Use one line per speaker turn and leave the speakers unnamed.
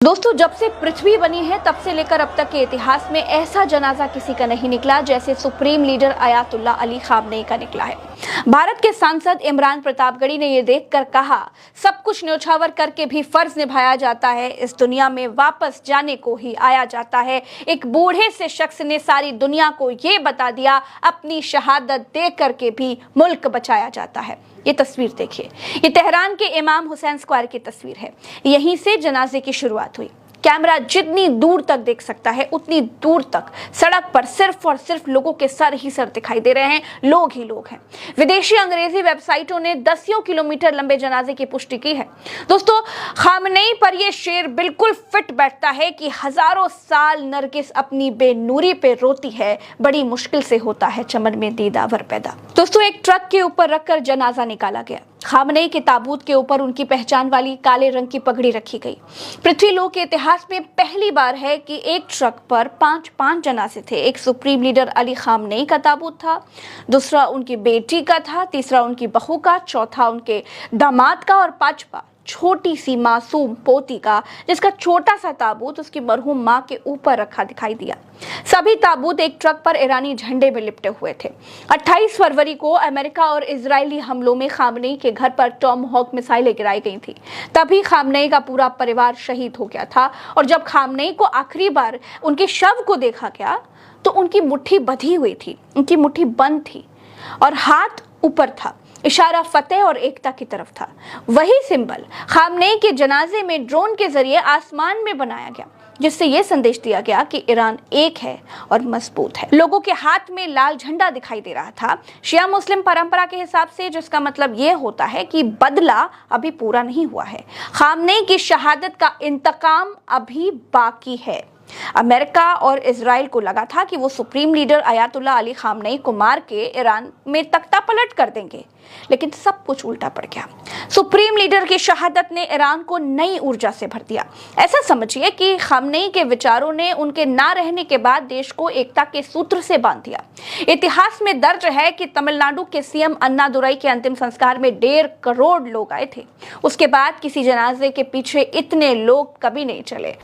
दोस्तों, जब से पृथ्वी बनी है तब से लेकर अब तक के इतिहास में ऐसा जनाजा किसी का नहीं निकला जैसे supreme leader Ayatollah Ali Khamenei का निकला है। भारत के सांसद इमरान प्रतापगढ़ी ने यह देखकर कहा, सब कुछ न्योछावर करके भी फर्ज निभाया जाता है, इस दुनिया में वापस जाने को ही आया जाता है। एक बूढ़े से शख्स ने सारी दुनिया को ये बता दिया, अपनी शहादत दे करके भी मुल्क बचाया जाता है। ये तस्वीर देखिए, ये तेहरान के इमाम हुसैन स्क्वायर की तस्वीर है। यहीं से जनाजे की शुरुआत हुई। कैमरा जितनी दूर तक देख सकता है उतनी दूर तक सड़क पर सिर्फ और सिर्फ लोगों के सर ही सर दिखाई दे रहे हैं, लोग ही लोग हैं। विदेशी अंग्रेजी वेबसाइटों ने 10 किलोमीटर लंबे जनाजे की पुष्टि की है। दोस्तों, खामनेई पर यह शेर बिल्कुल फिट बैठता है कि हजारों साल नरगिस अपनी बेनूरी पे रोती है, बड़ी मुश्किल से होता है चमन में दीदावर पैदा। दोस्तों, एक ट्रक के ऊपर रखकर जनाजा निकाला गया। खामनेई के ताबूत के ऊपर उनकी पहचान वाली काले रंग की पगड़ी रखी गई। पृथ्वी लोक के इतिहास में पहली बार है कि एक ट्रक पर पांच जनाजे थे। एक सुप्रीम लीडर अली खामनेई का ताबूत था, दूसरा उनकी बेटी का था, तीसरा उनकी बहू का, चौथा उनके दामाद का और पांचवा छोटी सी मासूम पोती का, जिसका छोटा सा ताबूत उसकी मरहूम मां के ऊपर रखा दिखाई दिया। सभी ताबूत एक ट्रक पर ईरानी झंडे में लिपटे हुए थे। 28 फरवरी को अमेरिका और इजरायली हमलों में खामनेई के घर पर टॉमहॉक मिसाइलें गिराई गई थी। तभी खामनेई का पूरा परिवार शहीद हो गया था और जब खामनेई को आखिरी बार उनके शव को देखा गया तो उनकी मुट्ठी बंधी हुई थी, उनकी मुट्ठी बंद थी और हाथ ऊपर था। इशारा फतेह और एकता की तरफ था। वही सिंबल खामनेई के जनाजे में ड्रोन के जरिए आसमान में बनाया गया, जिससे यह संदेश दिया गया कि ईरान एक है और मजबूत है। लोगों के हाथ में लाल झंडा दिखाई दे रहा था, शिया मुस्लिम परंपरा के हिसाब से, जिसका मतलब यह होता है कि बदला अभी पूरा नहीं हुआ है। खामनेई की शहादत का इंतकाम अभी बाकी है। अमेरिका और इजराइल को लगा था कि वो supreme leader Ayatollah Ali Khamenei को मार के ईरान में तख्ता पलट कर देंगे, लेकिन सब कुछ उल्टा पड़ गया। सुप्रीम लीडर की शहादत ने ईरान को नई ऊर्जा से भर दिया। ऐसा समझिए कि खामनेई के विचारों ने उनके ना रहने के बाद देश को एकता के सूत्र से बांध दिया। इतिहास में दर्ज है कि तमिलनाडु के सीएम अन्नादुरई के अंतिम संस्कार में 1.5 करोड़ लोग आए थे। उसके बाद किसी जनाजे के पीछे इतने लोग कभी नहीं चले।